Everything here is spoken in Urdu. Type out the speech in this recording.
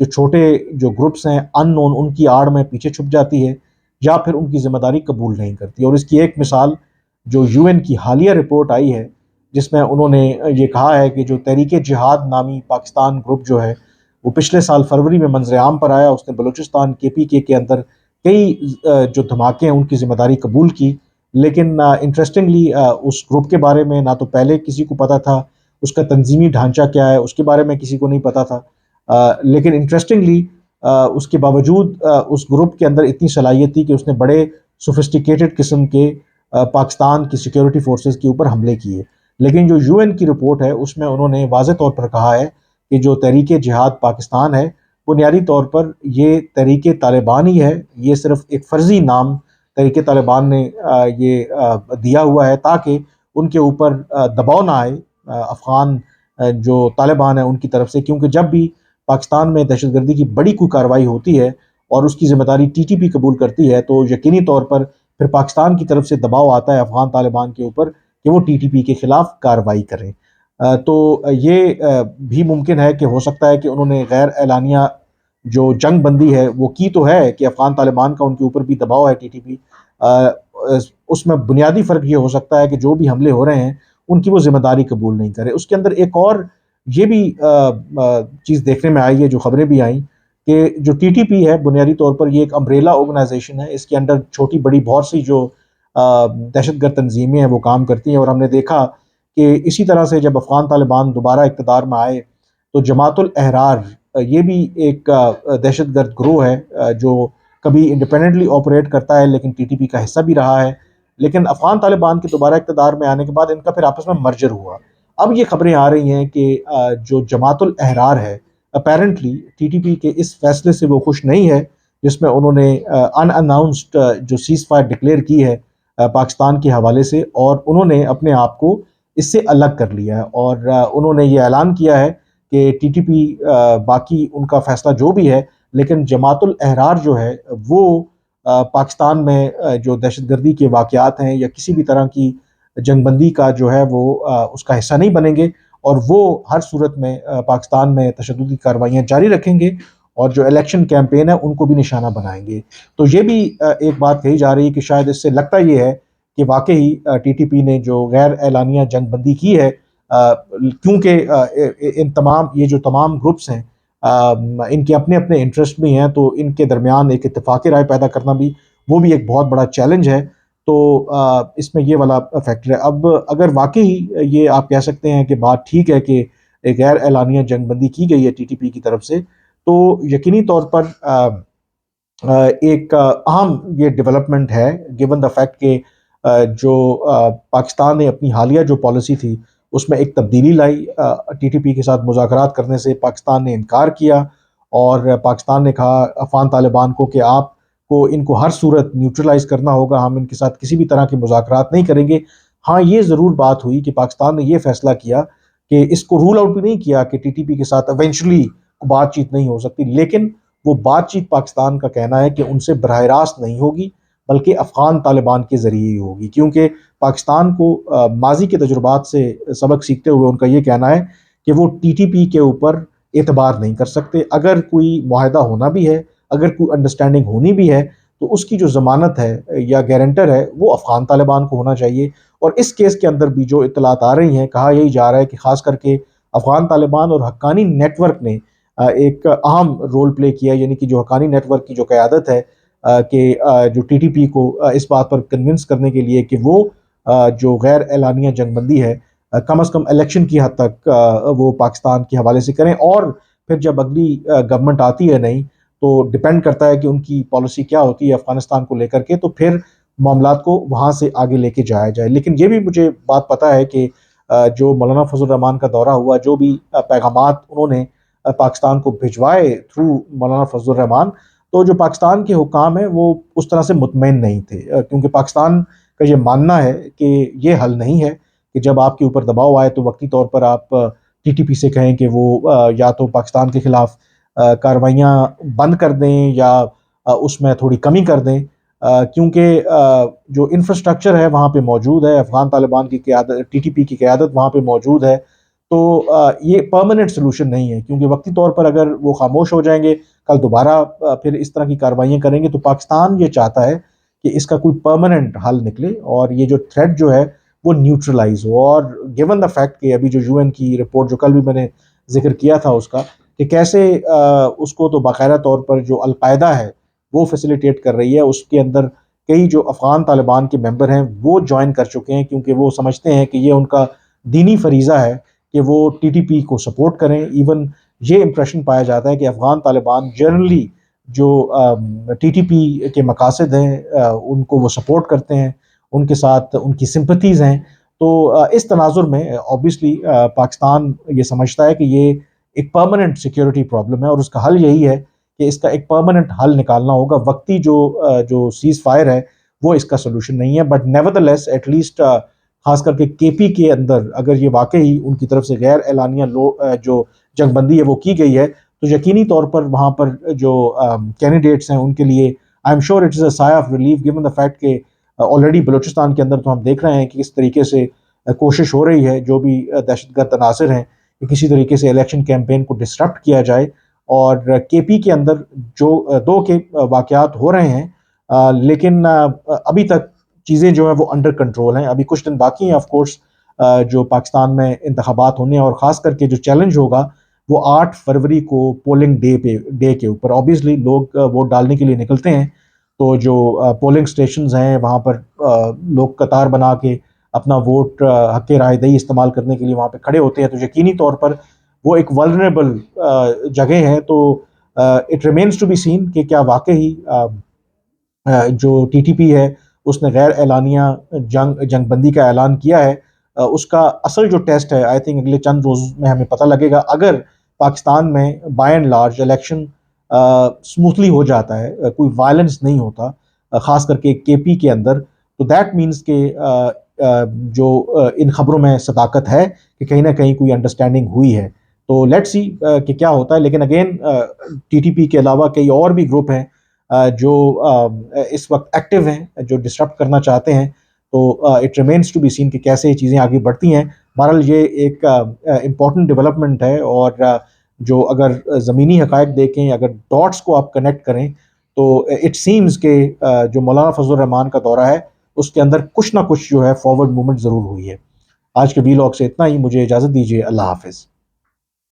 جو چھوٹے جو گروپس ہیں ان نون، ان کی آڑ میں پیچھے چھپ جاتی ہے یا پھر ان کی ذمہ داری قبول نہیں کرتی. اور اس کی ایک مثال جو یو این کی حالیہ رپورٹ آئی ہے، جس میں انہوں نے یہ کہا ہے کہ جو تحریک جہاد نامی پاکستان گروپ جو ہے وہ پچھلے سال فروری میں منظر عام پر آیا. اس نے بلوچستان کے پی کے اندر کئی جو دھماکے ہیں ان کی ذمہ داری قبول کی. لیکن انٹرسٹنگلی اس گروپ کے بارے میں نہ تو پہلے کسی کو پتا تھا، اس کا تنظیمی ڈھانچہ کیا ہے اس کے بارے میں کسی کو نہیں پتا تھا. لیکن انٹرسٹنگلی اس کے باوجود اس گروپ کے اندر اتنی صلاحیت تھی کہ اس نے بڑے سوفسٹیکیٹڈ قسم کے پاکستان کی سیکیورٹی فورسز کے اوپر حملے کیے. لیکن جو یو این کی رپورٹ ہے اس میں انہوں نے واضح طور پر کہا ہے کہ جو تحریک جہاد پاکستان ہے بنیادی طور پر یہ تحریک طالبان ہی ہے. یہ صرف ایک فرضی نام تحریک طالبان نے یہ دیا ہوا ہے تاکہ ان کے اوپر دباؤ نہ آئے افغان جو طالبان ہیں ان کی طرف سے. کیونکہ جب بھی پاکستان میں دہشت گردی کی بڑی کوئی کارروائی ہوتی ہے اور اس کی ذمہ داری ٹی ٹی پی قبول کرتی ہے تو یقینی طور پر پھر پاکستان کی طرف سے دباؤ آتا ہے افغان طالبان کے اوپر کہ وہ ٹی ٹی پی کے خلاف کارروائی کریں. تو یہ بھی ممکن ہے کہ ہو سکتا ہے کہ انہوں نے غیر اعلانیہ جو جنگ بندی ہے وہ کی تو ہے کہ افغان طالبان کا ان کے اوپر بھی دباؤ ہے ٹی ٹی پی. اس میں بنیادی فرق یہ ہو سکتا ہے کہ جو بھی حملے ہو رہے ہیں ان کی وہ ذمہ داری قبول نہیں کرے. اس کے اندر ایک اور یہ بھی چیز دیکھنے میں آئی ہے، جو خبریں بھی آئیں کہ جو ٹی ٹی پی ہے بنیادی طور پر یہ ایک امبریلا آرگنائزیشن ہے. اس کے اندر چھوٹی بڑی بہت سی جو دہشت گرد تنظیمیں ہیں وہ کام کرتی ہیں. اور ہم نے دیکھا کہ اسی طرح سے جب افغان طالبان دوبارہ اقتدار میں آئے تو جماعت الاحرار یہ بھی ایک دہشت گرد گروہ ہے جو کبھی انڈیپینڈنٹلی آپریٹ کرتا ہے لیکن ٹی ٹی پی کا حصہ بھی رہا ہے. لیکن افغان طالبان کے دوبارہ اقتدار میں آنے کے بعد ان کا پھر آپس میں مرجر ہوا. اب یہ خبریں آ رہی ہیں کہ جو جماعت الاحرار ہے اپیرنٹلی ٹی ٹی پی کے اس فیصلے سے وہ خوش نہیں ہے جس میں انہوں نے ان اناؤنسڈ جو سیز فائر ڈکلیئر کی ہے پاکستان کے حوالے سے، اور انہوں نے اپنے آپ کو اس سے الگ کر لیا ہے. اور انہوں نے یہ اعلان کیا ہے کہ ٹی ٹی پی باقی ان کا فیصلہ جو بھی ہے، لیکن جماعت الاحرار جو ہے وہ پاکستان میں جو دہشت گردی کے واقعات ہیں یا کسی بھی طرح کی جنگ بندی کا جو ہے وہ اس کا حصہ نہیں بنیں گے، اور وہ ہر صورت میں پاکستان میں تشددی کارروائیاں جاری رکھیں گے اور جو الیکشن کیمپین ہے ان کو بھی نشانہ بنائیں گے. تو یہ بھی ایک بات کہی جا رہی ہے کہ شاید اس سے لگتا یہ ہے کہ واقعی ٹی ٹی پی نے جو غیر اعلانیہ جنگ بندی کی ہے، کیونکہ ان تمام یہ جو تمام گروپس ہیں ان کے اپنے اپنے انٹرسٹ بھی ہیں تو ان کے درمیان ایک اتفاق رائے پیدا کرنا بھی وہ بھی ایک بہت بڑا چیلنج ہے. تو اس میں یہ والا فیکٹر ہے. اب اگر واقعی یہ آپ کہہ سکتے ہیں کہ بات ٹھیک ہے کہ ایک غیر اعلانیہ جنگ بندی کی گئی ہے ٹی ٹی پی کی طرف سے، تو یقینی طور پر ایک اہم یہ ڈیولپمنٹ ہے گیون دا فیکٹ کہ جو پاکستان نے اپنی حالیہ جو پالیسی تھی اس میں ایک تبدیلی لائی. ٹی ٹی پی کے ساتھ مذاکرات کرنے سے پاکستان نے انکار کیا اور پاکستان نے کہا افغان طالبان کو کہ آپ کو ان کو ہر صورت نیوٹرلائز کرنا ہوگا، ہم ان کے ساتھ کسی بھی طرح کے مذاکرات نہیں کریں گے. ہاں یہ ضرور بات ہوئی کہ پاکستان نے یہ فیصلہ کیا کہ اس کو رول آؤٹ بھی نہیں کیا کہ ٹی ٹی پی کے ساتھ ایونچولی بات چیت نہیں ہو سکتی، لیکن وہ بات چیت پاکستان کا کہنا ہے کہ ان سے براہ راست نہیں ہوگی بلکہ افغان طالبان کے ذریعے ہی ہوگی. کیونکہ پاکستان کو ماضی کے تجربات سے سبق سیکھتے ہوئے ان کا یہ کہنا ہے کہ وہ ٹی ٹی پی کے اوپر اعتبار نہیں کر سکتے. اگر کوئی معاہدہ ہونا بھی ہے، اگر کوئی انڈرسٹینڈنگ ہونی بھی ہے تو اس کی جو ضمانت ہے یا گارنٹر ہے وہ افغان طالبان کو ہونا چاہیے. اور اس کیس کے اندر بھی جو اطلاعات آ رہی ہیں کہا یہی جا رہا ہے کہ خاص کر کے افغان طالبان اور حقانی نیٹ ورک نے ایک اہم رول پلے کیا، یعنی کہ جو حقانی نیٹ ورک کی جو قیادت ہے کہ جو ٹی ٹی پی کو اس بات پر کنونس کرنے کے لیے کہ وہ جو غیر اعلانیہ جنگ بندی ہے کم از کم الیکشن کی حد تک وہ پاکستان کے حوالے سے کریں، اور پھر جب اگلی گورنمنٹ آتی ہے نہیں تو ڈپینڈ کرتا ہے کہ ان کی پالیسی کیا ہوتی ہے افغانستان کو لے کر کے، تو پھر معاملات کو وہاں سے آگے لے کے جایا جائے. لیکن یہ بھی مجھے بات پتہ ہے کہ جو مولانا فضل الرحمان کا دورہ ہوا، جو بھی پیغامات انہوں نے پاکستان کو بھجوائے تھرو مولانا فضل الرحمان، تو جو پاکستان کے حکام ہیں وہ اس طرح سے مطمئن نہیں تھے، کیونکہ پاکستان کا یہ ماننا ہے کہ یہ حل نہیں ہے کہ جب آپ کے اوپر دباؤ آئے تو وقتی طور پر آپ ٹی ٹی پی سے کہیں کہ وہ یا تو پاکستان کے خلاف کارروائیاں بند کر دیں یا اس میں تھوڑی کمی کر دیں، کیونکہ جو انفراسٹرکچر ہے وہاں پہ موجود ہے، افغان طالبان کی قیادت، ٹی ٹی پی کی قیادت وہاں پہ موجود ہے. تو یہ پرماننٹ سلوشن نہیں ہے، کیونکہ وقتی طور پر اگر وہ خاموش ہو جائیں گے، کل دوبارہ پھر اس طرح کی کارروائیاں کریں گے، تو پاکستان یہ چاہتا ہے کہ اس کا کوئی پرماننٹ حل نکلے اور یہ جو تھریٹ جو ہے وہ نیوٹرلائز ہو. اور گیون دا فیکٹ کہ ابھی جو یو این کی رپورٹ جو کل بھی میں نے ذکر کیا تھا اس کا، کہ کیسے اس کو تو باقاعدہ طور پر جو القاعدہ ہے وہ فیسیلیٹیٹ کر رہی ہے، اس کے اندر کئی جو افغان طالبان کے ممبر ہیں وہ جوائن کر چکے ہیں، کیونکہ وہ سمجھتے ہیں کہ یہ ان کا دینی فریضہ ہے کہ وہ ٹی ٹی پی کو سپورٹ کریں. ایون یہ امپریشن پایا جاتا ہے کہ افغان طالبان جنرلی جو ٹی ٹی پی کے مقاصد ہیں ان کو وہ سپورٹ کرتے ہیں، ان کے ساتھ ان کی سمپتھیز ہیں. تو اس تناظر میں آبویسلی پاکستان یہ سمجھتا ہے کہ یہ ایک پرماننٹ سیکیورٹی پرابلم ہے، اور اس کا حل یہی ہے کہ اس کا ایک پرماننٹ حل نکالنا ہوگا. وقتی جو سیز فائر ہے وہ اس کا سلوشن نہیں ہے. But nevertheless at least خاص کر کے کے پی کے اندر اگر یہ واقعی ان کی طرف سے غیر اعلانیہ جو جنگ بندی ہے وہ کی گئی ہے، تو یقینی طور پر وہاں پر جو کینڈیڈیٹس ہیں ان کے لیے I am sure it is a sigh of relief, given the fact کہ آلریڈی بلوچستان کے اندر تو ہم دیکھ رہے ہیں کہ کس طریقے سے کوشش ہو رہی ہے جو بھی دہشت گرد عناصر ہیں کہ کسی طریقے سے الیکشن کیمپین کو ڈسٹرپٹ کیا جائے. اور کے پی کے اندر جو دو کے واقعات ہو رہے ہیں، لیکن ابھی تک چیزیں جو ہیں وہ انڈر کنٹرول ہیں. ابھی کچھ دن باقی ہیں آف کورس جو پاکستان میں انتخابات ہونے ہیں، اور خاص کر کے جو چیلنج ہوگا وہ 8 فروری کو پولنگ ڈے کے اوپر. آبویسلی لوگ ووٹ ڈالنے کے لیے نکلتے ہیں، تو جو پولنگ سٹیشنز ہیں وہاں پر لوگ قطار بنا کے اپنا ووٹ حق رائے دہی استعمال کرنے کے لیے وہاں پہ کھڑے ہوتے ہیں. تو یقینی طور پر وہ ایک ولنریبل جگہ ہے. تو it remains to be seen کہ کیا واقعی جو ٹی ٹی پی ہے اس نے غیر اعلانیہ جنگ بندی کا اعلان کیا ہے. اس کا اصل جو ٹیسٹ ہے آئی تھنک اگلے چند روز میں ہمیں پتہ لگے گا. اگر پاکستان میں by and large election smoothly ہو جاتا ہے، کوئی وائلنس نہیں ہوتا خاص کر کے پی کے اندر، تو دیٹ مینس کہ جو ان خبروں میں صداقت ہے کہ کہیں نہ کہیں کوئی انڈرسٹینڈنگ ہوئی ہے. تو لیٹ سی کہ کیا ہوتا ہے. لیکن اگین ٹی ٹی پی کے علاوہ کئی اور بھی گروپ ہیں جو اس وقت ایکٹیو ہیں، جو ڈسٹرپٹ کرنا چاہتے ہیں. تو it remains to be seen کہ کیسے یہ چیزیں آگے بڑھتی ہیں. بہرحال یہ ایک امپورٹنٹ ڈیولپمنٹ ہے، اور جو اگر زمینی حقائق دیکھیں، اگر ڈاٹس کو آپ کنیکٹ کریں، تو اٹ سیمز کہ جو مولانا فضل الرحمان کا دورہ ہے اس کے اندر کچھ نہ کچھ جو ہے فارورڈ موومنٹ ضرور ہوئی ہے. آج کے وی لاگ سے اتنا ہی، مجھے اجازت دیجیے. اللہ حافظ.